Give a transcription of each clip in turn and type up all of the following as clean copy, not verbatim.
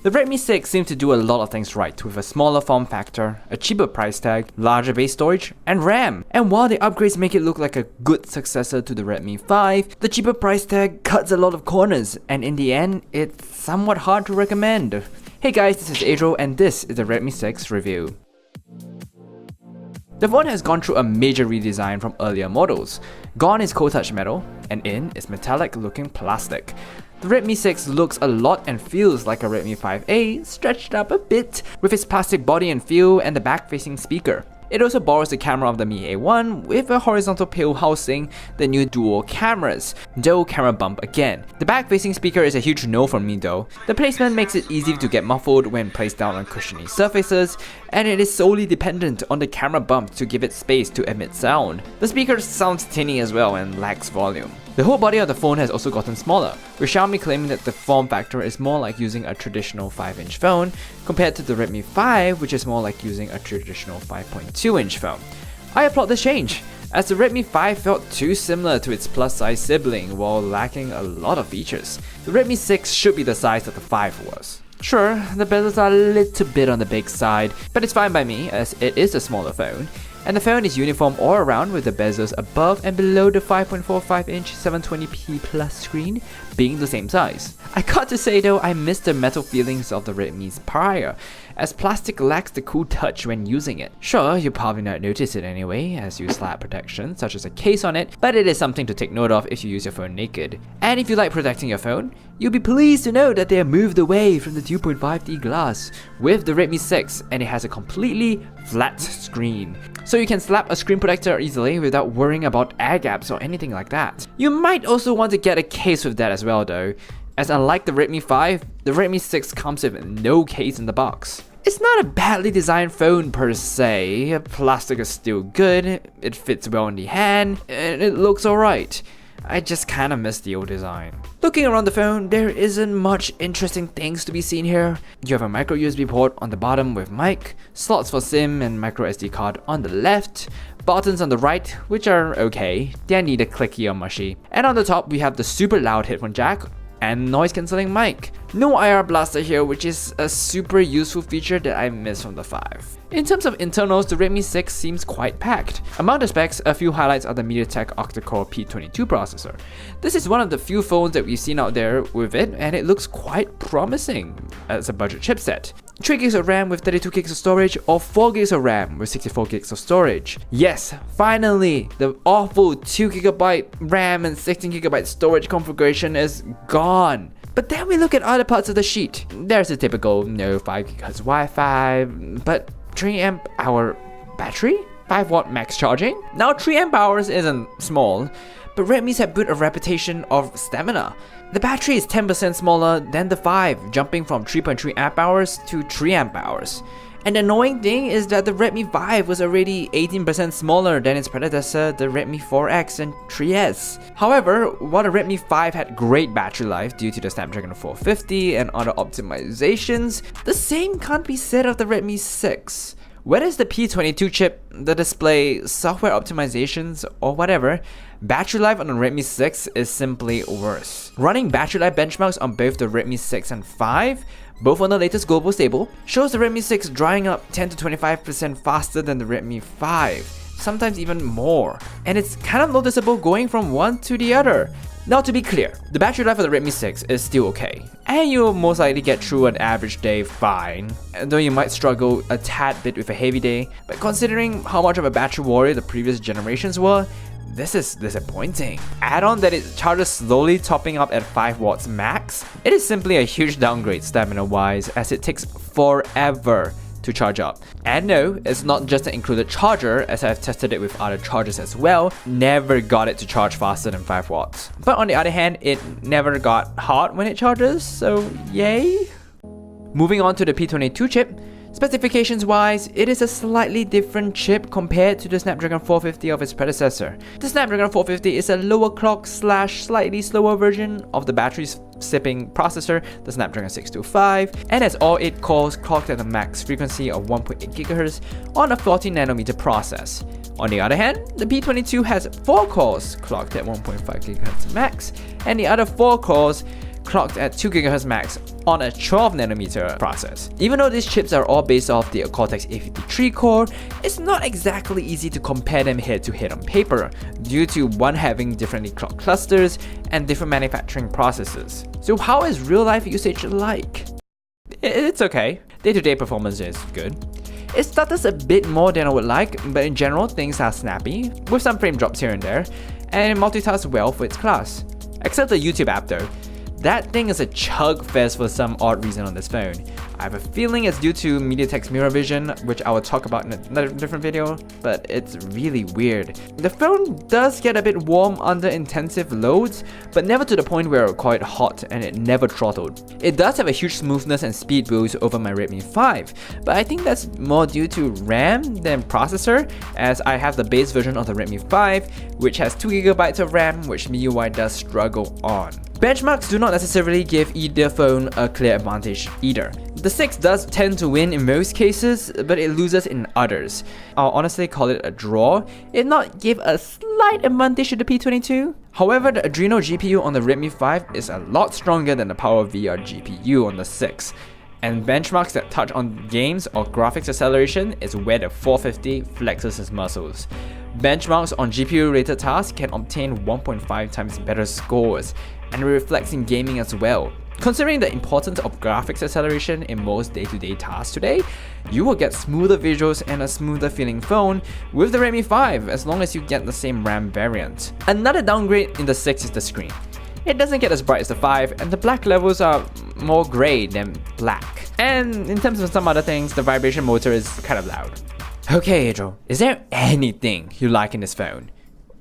The Redmi 6 seems to do a lot of things right with a smaller form factor, a cheaper price tag, larger base storage, and RAM. And while the upgrades make it look like a good successor to the Redmi 5, the cheaper price tag cuts a lot of corners, and in the end, it's somewhat hard to recommend. Hey guys, this is Adriel, and this is the Redmi 6 review. The phone has gone through a major redesign from earlier models. Gone is cold touch metal, and in is metallic looking plastic. The Redmi 6 looks a lot and feels like a Redmi 5A, stretched up a bit, with its plastic body and feel and the back-facing speaker. It also borrows the camera of the Mi A1 with a horizontal pill housing the new dual cameras. Dual camera bump again. The back-facing speaker is a huge no from me though. The placement makes it easy to get muffled when placed down on cushiony surfaces, and it is solely dependent on the camera bump to give it space to emit sound. The speaker sounds tinny as well and lacks volume. The whole body of the phone has also gotten smaller, with Xiaomi claiming that the form factor is more like using a traditional 5-inch phone compared to the Redmi 5, which is more like using a traditional 5.2-inch phone. I applaud this change, as the Redmi 5 felt too similar to its plus-size sibling while lacking a lot of features. The Redmi 6 should be the size that the 5 was. Sure, the bezels are a little bit on the big side, but it's fine by me as it is a smaller phone. And the phone is uniform all around with the bezels above and below the 5.45-inch 720p plus screen being the same size. I got to say though, I miss the metal feelings of the Redmi's prior, as plastic lacks the cool touch when using it. Sure, you'll probably not notice it anyway, as you slap protection such as a case on it, but it is something to take note of if you use your phone naked. And if you like protecting your phone, you'll be pleased to know that they have moved away from the 2.5D glass with the Redmi 6, and it has a completely flat screen. So you can slap a screen protector easily without worrying about air gaps or anything like that. You might also want to get a case with that as well though, as unlike the Redmi 5, the Redmi 6 comes with no case in the box. It's not a badly designed phone per se, plastic is still good, it fits well in the hand, and it looks alright. I just kinda miss the old design. Looking around the phone, there isn't much interesting things to be seen here. You have a micro USB port on the bottom with mic, slots for SIM and micro SD card on the left, buttons on the right, which are okay, they're neither clicky or mushy. And on the top we have the super loud headphone jack and noise cancelling mic. No IR blaster here, which is a super useful feature that I miss from the 5. In terms of internals, the Redmi 6 seems quite packed. Among the specs, a few highlights are the MediaTek octa-core P22 processor. This is one of the few phones that we've seen out there with it, and it looks quite promising as a budget chipset. 3GB of RAM with 32GB of storage, or 4GB of RAM with 64GB of storage. Yes, finally, the awful 2GB RAM and 16GB storage configuration is gone. But then we look at other parts of the sheet. There's a typical 5GHz Wi-Fi, but 3Ah battery? 5W max charging? Now 3Ah isn't small, but Redmi's have built a reputation of stamina. The battery is 10% smaller than the 5, jumping from 3.3Ah to 3Ah. And the annoying thing is that the Redmi 5 was already 18% smaller than its predecessor, the Redmi 4X and 3S. However, while the Redmi 5 had great battery life due to the Snapdragon 450 and other optimizations, the same can't be said of the Redmi 6. Whether it's the P22 chip, the display, software optimizations, or whatever, battery life on the Redmi 6 is simply worse. Running battery life benchmarks on both the Redmi 6 and 5, both on the latest global stable, shows the Redmi 6 drying up 10 to 25% faster than the Redmi 5, sometimes even more. And it's kind of noticeable going from one to the other. Now to be clear, the battery life of the Redmi 6 is still okay, and you'll most likely get through an average day fine, though you might struggle a tad bit with a heavy day, but considering how much of a battery warrior the previous generations were, this is disappointing. Add on that it charges slowly, topping up at 5W max, it is simply a huge downgrade stamina wise, as it takes forever to charge up. And no, it's not just an included charger, as I've tested it with other chargers as well, never got it to charge faster than 5W. But on the other hand, it never got hot when it charges, so yay. Moving on to the P22 chip, specifications wise, it is a slightly different chip compared to the Snapdragon 450 of its predecessor. The Snapdragon 450 is a lower clock / slightly slower version of the battery's sipping processor, the Snapdragon 625, and has all 8 cores clocked at a max frequency of 1.8 GHz on a 14nm process. On the other hand, the P22 has 4 cores clocked at 1.5 GHz max, and the other 4 cores clocked at 2 GHz max on a 12nm process. Even though these chips are all based off the Cortex A53 core, it's not exactly easy to compare them head to head on paper, due to one having differently clocked clusters and different manufacturing processes. So how is real life usage like? It's okay. Day-to-day performance is good. It stutters a bit more than I would like, but in general things are snappy, with some frame drops here and there, and it multitasks well for its class. Except the YouTube app though. That thing is a chug fest for some odd reason on this phone. I have a feeling it's due to MediaTek's mirror vision, which I will talk about in another different video, but it's really weird. The phone does get a bit warm under intensive loads, but never to the point where it got hot and it never throttled. It does have a huge smoothness and speed boost over my Redmi 5, but I think that's more due to RAM than processor, as I have the base version of the Redmi 5, which has 2GB of RAM, which MIUI does struggle on. Benchmarks do not necessarily give either phone a clear advantage either. The 6 does tend to win in most cases, but it loses in others. I'll honestly call it a draw, if not give a slight advantage to the P22. However, the Adreno GPU on the Redmi 5 is a lot stronger than the PowerVR GPU on the 6. And benchmarks that touch on games or graphics acceleration is where the 450 flexes its muscles. Benchmarks on GPU-rated tasks can obtain 1.5 times better scores, and it reflects in gaming as well. Considering the importance of graphics acceleration in most day-to-day tasks today, you will get smoother visuals and a smoother feeling phone with the Redmi 5 as long as you get the same RAM variant. Another downgrade in the 6 is the screen. It doesn't get as bright as the 5, and the black levels are more grey than black. And in terms of some other things, the vibration motor is kind of loud. Okay, Adriel, is there anything you like in this phone?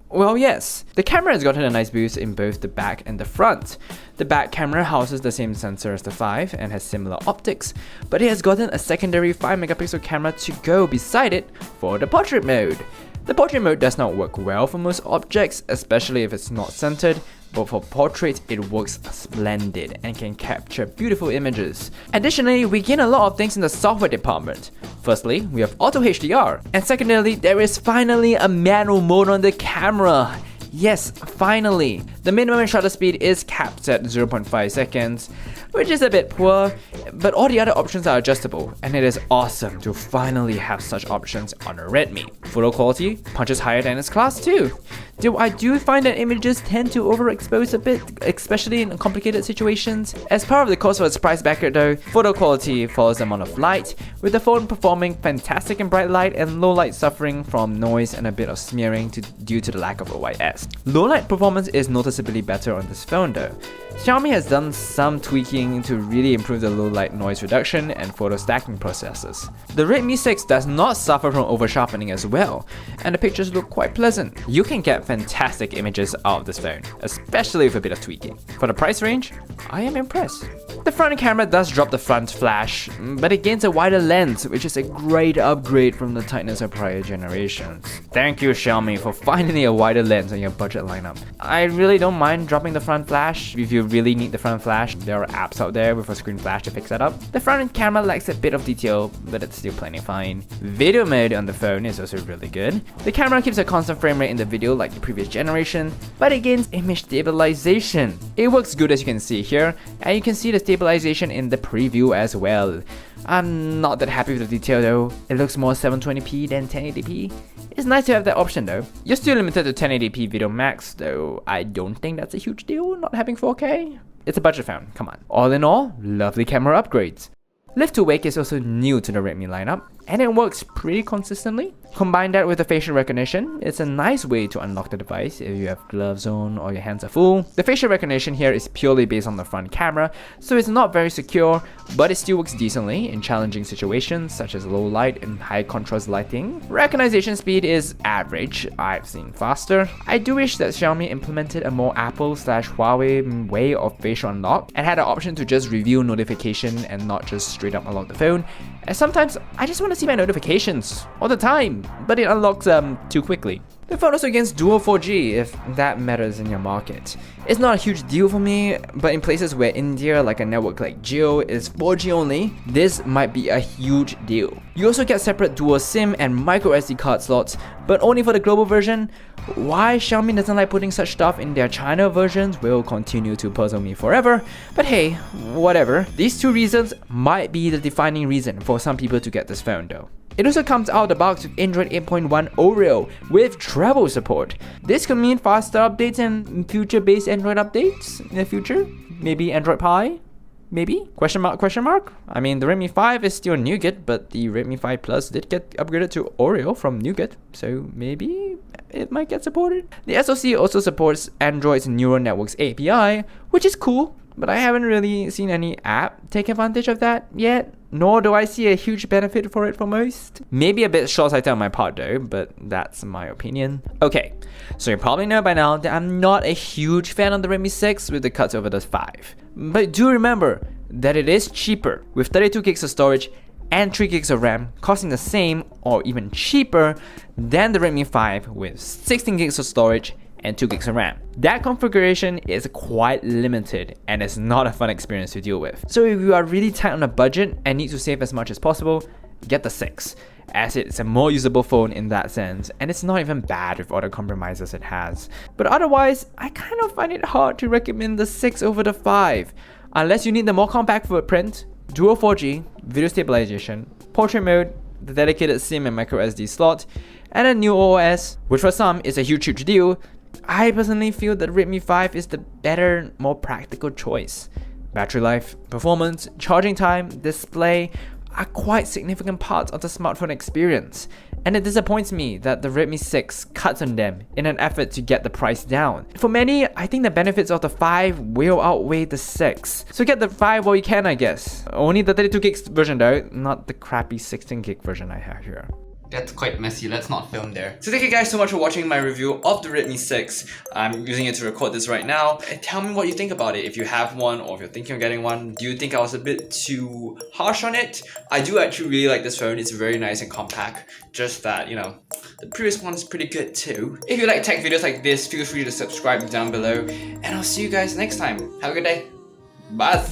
Well, yes. The camera has gotten a nice boost in both the back and the front. The back camera houses the same sensor as the 5 and has similar optics, but it has gotten a secondary 5MP camera to go beside it for the portrait mode. The portrait mode does not work well for most objects, especially if it's not centered, but for portraits it works splendid and can capture beautiful images. Additionally, we gain a lot of things in the software department. Firstly, we have Auto HDR, and secondarily, there is finally a manual mode on the camera. Yes, finally! The minimum shutter speed is capped at 0.5 seconds, which is a bit poor, but all the other options are adjustable, and it is awesome to finally have such options on a Redmi. Photo quality punches higher than its class too. Though I do find that images tend to overexpose a bit, especially in complicated situations. As part of the cost for its price bracket though, photo quality follows the amount of light, with the phone performing fantastic in bright light and low light suffering from noise and a bit of smearing due to the lack of OIS. Low light performance is noticeably better on this phone though. Xiaomi has done some tweaking to really improve the low light noise reduction and photo stacking processes. The Redmi 6 does not suffer from over sharpening as well, and the pictures look quite pleasant. You can get fantastic images out of this phone, especially with a bit of tweaking. For the price range, I am impressed. The front camera does drop the front flash, but it gains a wider lens, which is a great upgrade from the tightness of prior generations. Thank you Xiaomi for finally a wider lens on your budget lineup. I really don't mind dropping the front flash. If you really need the front flash, there are apps out there with a screen flash to fix that up. The front camera lacks a bit of detail, but it's still plenty fine. Video mode on the phone is also really good. The camera keeps a constant frame rate in the video like the previous generation, but it gains image stabilization. It works good as you can see here, and you can see the stabilization in the preview as well. I'm not that happy with the detail though. It looks more 720p than 1080p. It's nice to have that option though. You're still limited to 1080p video max, though I don't think that's a huge deal not having 4K. It's a budget phone, come on. All in all, lovely camera upgrades. Lift to wake is also new to the Redmi lineup, and it works pretty consistently. Combine that with the facial recognition, it's a nice way to unlock the device if you have gloves on or your hands are full. The facial recognition here is purely based on the front camera, so it's not very secure, but it still works decently in challenging situations such as low light and high contrast lighting. Recognition speed is average, I've seen faster. I do wish that Xiaomi implemented a more Apple/Huawei way of facial unlock and had an option to just reveal notification and not just straight up unlock the phone, as sometimes I just want to see my notifications all the time, but it unlocks too quickly. The phone also gains dual 4G if that matters in your market. It's not a huge deal for me, but in places where India, like a network like Geo, is 4G only, this might be a huge deal. You also get separate dual SIM and micro SD card slots, but only for the global version. Why Xiaomi doesn't like putting such stuff in their China versions will continue to puzzle me forever, but hey, whatever. These two reasons might be the defining reason for some people to get this phone though. It also comes out of the box with Android 8.1 Oreo with travel support. This could mean faster updates and future-based Android updates in the future. Maybe Android Pie? Maybe? Question mark, question mark? I mean, the Redmi 5 is still Nougat, but the Redmi 5 Plus did get upgraded to Oreo from Nougat, so maybe it might get supported. The SoC also supports Android's neural networks API, which is cool, but I haven't really seen any app take advantage of that yet, nor do I see a huge benefit for it for most. Maybe a bit short-sighted on my part though, but that's my opinion. Okay, so you probably know by now that I'm not a huge fan of the Redmi 6 with the cuts over the 5. But do remember that it is cheaper with 32 gigs of storage and 3 gigs of RAM, costing the same or even cheaper than the Redmi 5 with 16 gigs of storage and 2 gigs of RAM. That configuration is quite limited and it's not a fun experience to deal with. So if you are really tight on a budget and need to save as much as possible, get the 6, as it's a more usable phone in that sense, and it's not even bad with all the compromises it has. But otherwise, I kind of find it hard to recommend the 6 over the 5, unless you need the more compact footprint, dual 4G, video stabilization, portrait mode, the dedicated SIM and micro SD slot, and a new OS, which for some is a huge deal. I personally feel that Redmi 5 is the better, more practical choice. Battery life, performance, charging time, display are quite significant parts of the smartphone experience, and it disappoints me that the Redmi 6 cuts on them in an effort to get the price down. For many, I think the benefits of the 5 will outweigh the 6, so get the 5 while you can, I guess. Only the 32 gigs version though, not the crappy 16 gig version I have here. That's quite messy, let's not film there. So thank you guys so much for watching my review of the Redmi 6. I'm using it to record this right now. Tell me what you think about it, if you have one or if you're thinking of getting one. Do you think I was a bit too harsh on it? I do actually really like this phone, it's very nice and compact. Just that, you know, the previous one is pretty good too. If you like tech videos like this, feel free to subscribe down below. And I'll see you guys next time. Have a good day. Bye!